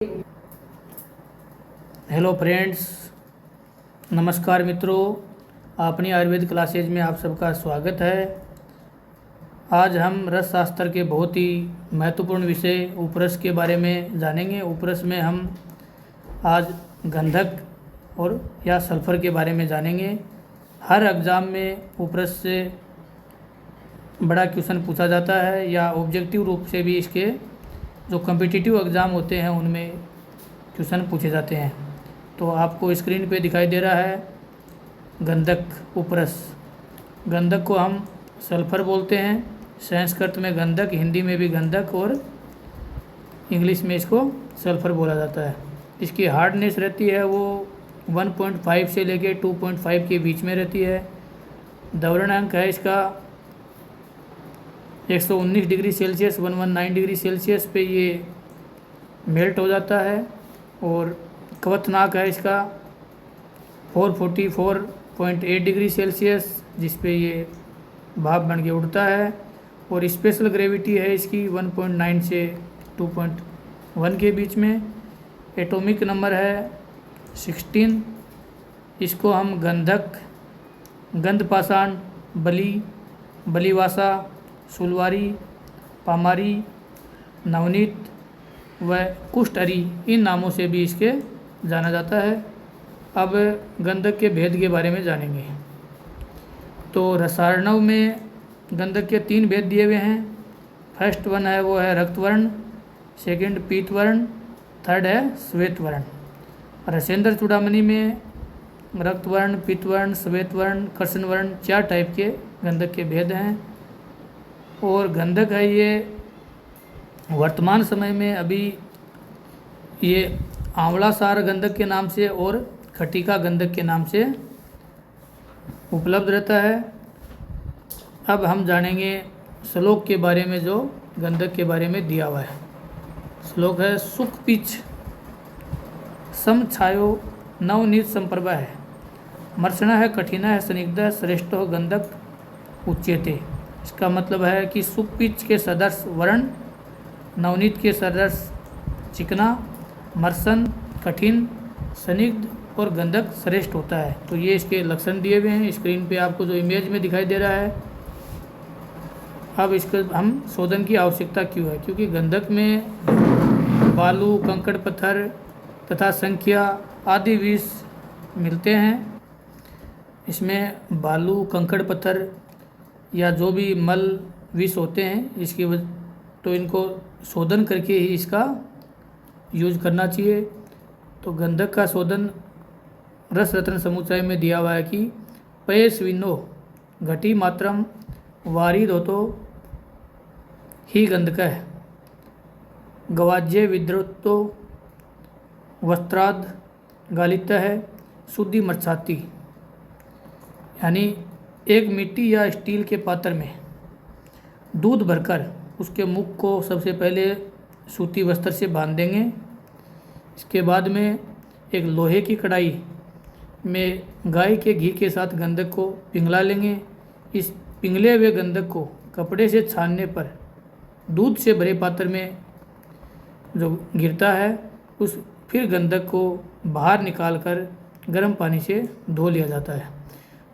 Hello friends, नमस्कार मित्रों। अपनी आयुर्वेद क्लासेज में आप सबका स्वागत है। आज हम रस शास्त्र के बहुत ही महत्वपूर्ण विषय उपरस के बारे में जानेंगे। उपरस में हम आज गंधक और या सल्फर के बारे में जानेंगे। हर एग्ज़ाम में उपरस से बड़ा क्वेश्चन पूछा जाता है या ऑब्जेक्टिव रूप से भी इसके जो कॉम्पिटिटिव एग्ज़ाम होते हैं उनमें क्वेश्चन पूछे जाते हैं। तो आपको स्क्रीन पे दिखाई दे रहा है गंधक, उपरस। गंधक को हम सल्फर बोलते हैं, संस्कृत में गंधक, हिंदी में भी गंधक और इंग्लिश में इसको सल्फर बोला जाता है। इसकी हार्डनेस रहती है वो 1.5 से लेके 2.5 के बीच में रहती है। द्रवणांक है इसका 119 डिग्री सेल्सियस 119 डिग्री सेल्सियस पे ये मेल्ट हो जाता है। और क्वथनांक है इसका 444.8 डिग्री सेल्सियस जिस पे ये भाप बन के उड़ता है। और स्पेशल ग्रेविटी है इसकी 1.9 से 2.1 के बीच में। एटॉमिक नंबर है 16। इसको हम गंधक, गंधपाषाण, बली, बलीवासा, सुलवारी, पामारी, नवनीत व कुष्ठअरी इन नामों से भी इसके जाना जाता है। अब गंधक के भेद के बारे में जानेंगे। तो रसायनों में गंधक के 3 भेद दिए हुए हैं। फर्स्ट वन है वो है रक्तवर्ण, सेकंड पीतवर्ण, थर्ड है श्वेतवर्ण। रसेंद्र चूड़ामणि में रक्तवर्ण, पीतवर्ण, श्वेतवर्ण, कृष्णवर्ण 4 टाइप के गंधक के भेद हैं। और गंधक है ये वर्तमान समय में अभी ये आंवला सार गंधक के नाम से और खटिका गंधक के नाम से उपलब्ध रहता है। अब हम जानेंगे श्लोक के बारे में जो गंधक के बारे में दिया हुआ है। श्लोक है सुख पिच सम छायो नवनीत संप्रभा है, मर्षण है, कठिन है, स्निग्ध, श्रेष्ठ गंधक उच्यते। इसका मतलब है कि सुख पिच के सदृश वर्ण, नवनीत के सदृश चिकना, मर्सन कठिन, स्निग्ध और गंधक श्रेष्ठ होता है। तो ये इसके लक्षण दिए हुए हैं स्क्रीन पे आपको जो इमेज में दिखाई दे रहा है। अब इसका हम शोधन की आवश्यकता क्यों है? क्योंकि गंधक में बालू, कंकड़ पत्थर तथा संख्या आदि विष मिलते हैं। इसमें बालू, कंकड़ पत्थर या जो भी मल विष होते हैं इसकी वजह, तो इनको शोधन करके ही इसका यूज करना चाहिए। तो गंधक का शोधन रस रत्न समुच्चय में दिया हुआ है कि पयस्विनो घटी मात्रम वारिद हो तो ही गंधक है, गवाज्य विद्रुतो वस्त्राद गालित है, शुद्धि मर्छाती। यानी एक मिट्टी या स्टील के पात्र में दूध भरकर उसके मुख को सबसे पहले सूती वस्त्र से बांध देंगे। इसके बाद में एक लोहे की कढ़ाई में गाय के घी के साथ गंधक को पिघला लेंगे। इस पिघले हुए गंधक को कपड़े से छानने पर दूध से भरे पात्र में जो गिरता है उस फिर गंधक को बाहर निकालकर गर्म पानी से धो लिया जाता है।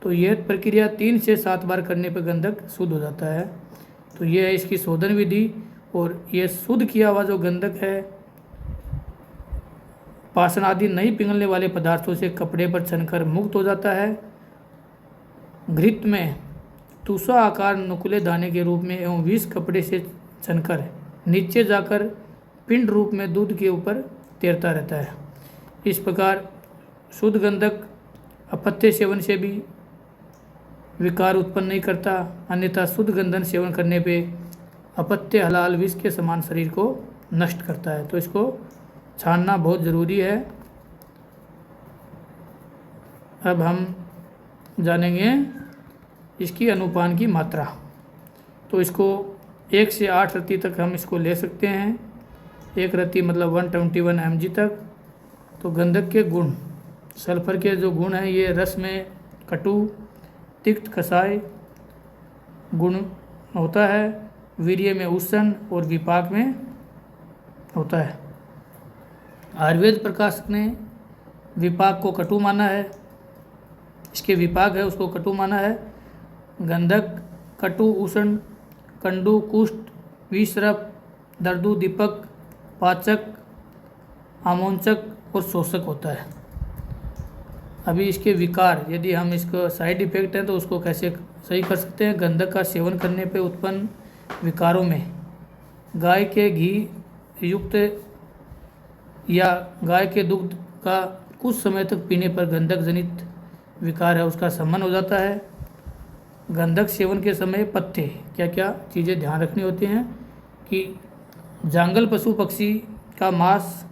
तो यह प्रक्रिया 3 से 7 बार करने पर गंधक शुद्ध हो जाता है। तो ये है इसकी शोधन विधि। और ये शुद्ध किया हुआ जो गंधक है पाषाण आदि नहीं पिघलने वाले पदार्थों से कपड़े पर छनकर मुक्त हो जाता है। घृत में तुषा आकार नुकीले दाने के रूप में एवं विष कपड़े से छनकर नीचे जाकर पिंड रूप में दूध के ऊपर तैरता रहता है। इस प्रकार शुद्ध गंधक अपत्य सेवन से भी विकार उत्पन्न नहीं करता, अन्यथा शुद्ध गंधक सेवन करने पे अपत्य हलाल विष के समान शरीर को नष्ट करता है। तो इसको छानना बहुत ज़रूरी है। अब हम जानेंगे इसकी अनुपान की मात्रा। तो इसको 1 से 8 रत्ती तक हम इसको ले सकते हैं। 1 रत्ती मतलब 121 mg तक। तो गंधक के गुण, सल्फर के जो गुण हैं ये रस में कटु, तिक्त, कसाय गुण होता है, वीर्य में उष्ण और विपाक में होता है। आयुर्वेद प्रकाशक ने विपाक को कटु माना है, इसके विपाक है उसको कटु माना है। गंधक कटु, उष्ण, कंडु, कुष्ठ, विषरप, दर्दु, दीपक, पाचक, आमोंचक और शोषक होता है। अभी इसके विकार, यदि हम इसको साइड इफेक्ट हैं तो उसको कैसे सही कर सकते हैं। गंधक का सेवन करने पे उत्पन्न विकारों में गाय के घी युक्त या गाय के दुग्ध का कुछ समय तक पीने पर गंधक जनित विकार है उसका शमन हो जाता है। गंधक सेवन के समय पथ्य, क्या क्या चीज़ें ध्यान रखनी होती हैं कि जांगल पशु पक्षी का मांस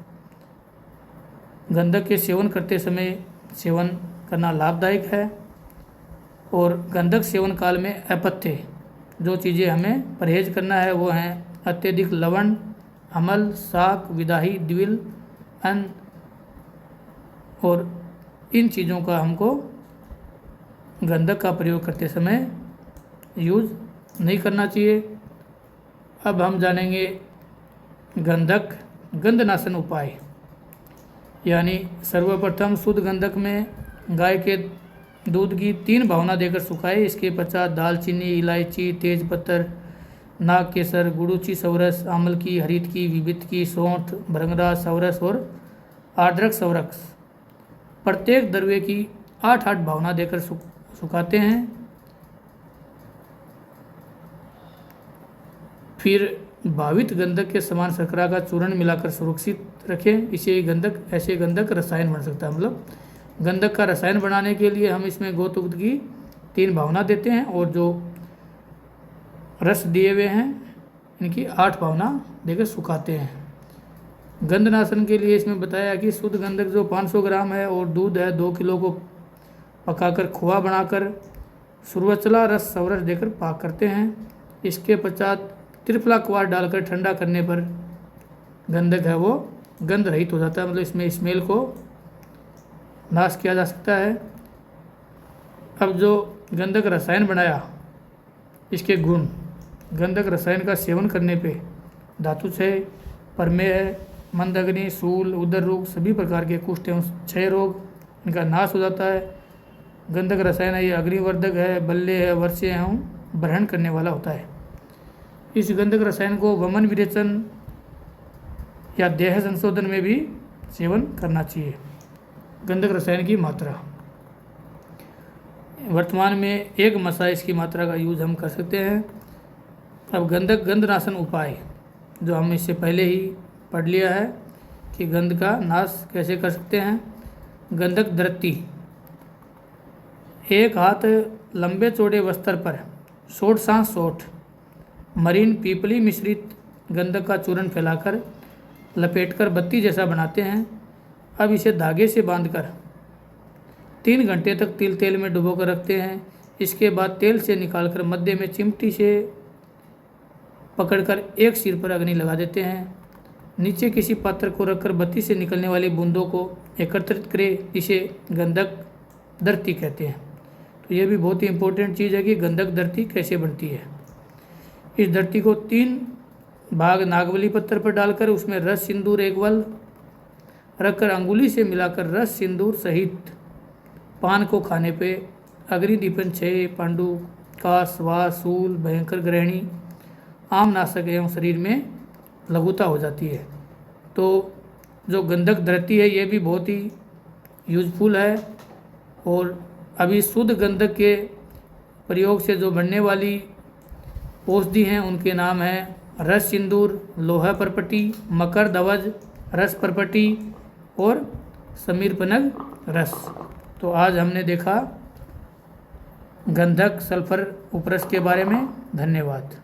गंधक के सेवन करते समय सेवन करना लाभदायक है। और गंधक सेवन काल में अपथ्य जो चीज़ें हमें परहेज करना है वो हैं अत्यधिक लवण, अमल, शाक, विदाही, द्विल, अन्न, और इन चीज़ों का हमको गंधक का प्रयोग करते समय यूज नहीं करना चाहिए। अब हम जानेंगे गंधक गंधनाशन उपाय, यानी सर्वप्रथम शुद्ध गंधक में गाय के दूध की 3 भावना देकर सुखाए। इसके पश्चात दालचीनी, इलायची, तेजपत्तर, नाग केसर, गुड़ूची, सवरस, आमल की, हरित की, विविध की, सौंठ, भृंगराज, सवरस और आर्द्रक सवरस प्रत्येक द्रव्य की 8-8 भावना देकर सुखाते हैं। फिर भावित गंधक के समान शर्करा का चूर्ण मिलाकर सुरक्षित रखें। ऐसे गंधक रसायन बन सकता है। मतलब गंधक का रसायन बनाने के लिए हम इसमें गोतुग्ध की 3 भावना देते हैं और जो रस दिए हुए हैं इनकी 8 भावना देकर सुखाते हैं। गंधनाशन के लिए इसमें बताया कि शुद्ध गंधक जो 500 ग्राम है और दूध है 2 किलो को पकाकर खोआ बनाकर सुरवचला रस सवरस देकर पाक करते हैं। इसके पश्चात त्रिफला क्वार डालकर ठंडा करने पर गंधक है वो गंध रहित हो जाता है। मतलब इसमें स्मेल को नाश किया जा सकता है। अब जो गंधक रसायन बनाया इसके गुण, गंधक रसायन का सेवन करने पे धातुक्षय, प्रमेह, मंदग्नि, शूल, उदर रोग, सभी प्रकार के कुष्ठ एवं क्षय रोग इनका नाश हो जाता है। गंधक रसायन है ये अग्निवर्धक है, बल्ले है, वर्षे एवं ग्रहण करने वाला होता है। इस गंधक रसायन को वमन विरेचन या देह संशोधन में भी सेवन करना चाहिए। गंधक रसायन की मात्रा, वर्तमान में 1 मसा इसकी मात्रा का यूज हम कर सकते हैं। अब गंधक गंधनाशन उपाय जो हम इससे पहले ही पढ़ लिया है कि गंध का नाश कैसे कर सकते हैं। गंधक दृष्टि, 1 हाथ लंबे चौड़े वस्त्र पर सोठ मरीन पीपली मिश्रित गंधक का चूर्ण फैलाकर लपेटकर बत्ती जैसा बनाते हैं। अब इसे धागे से बांधकर 3 घंटे तक तिल तेल में डुबोकर रखते हैं। इसके बाद तेल से निकालकर मध्य में चिमटी से पकड़कर एक सिर पर अग्नि लगा देते हैं। नीचे किसी पात्र को रखकर बत्ती से निकलने वाली बूंदों को एकत्रित करें। इसे गंधक दृष्टि कहते हैं। तो ये भी बहुत ही इम्पोर्टेंट चीज़ है कि गंधक दृष्टि कैसे बनती है। इस दृष्टि को 3 भाग नागवली पत्थर पर डालकर उसमें रस सिंदूर 1 वल रखकर अंगुली से मिलाकर रस सिंदूर सहित पान को खाने पे अग्निदीपन, क्षय, पांडु, काश, वास, शूल, भयंकर ग्रहणी, आम नाशक एवं शरीर में लघुता हो जाती है। तो जो गंधक दृष्टि है ये भी बहुत ही यूजफुल है। और अभी शुद्ध गंधक के प्रयोग से जो बनने वाली औषधि हैं उनके नाम हैं रस सिंदूर, लोहा परपटी, मकर धवज, रस परपटी और समीरपनग रस। तो आज हमने देखा गंधक सल्फर उपरस के बारे में। धन्यवाद।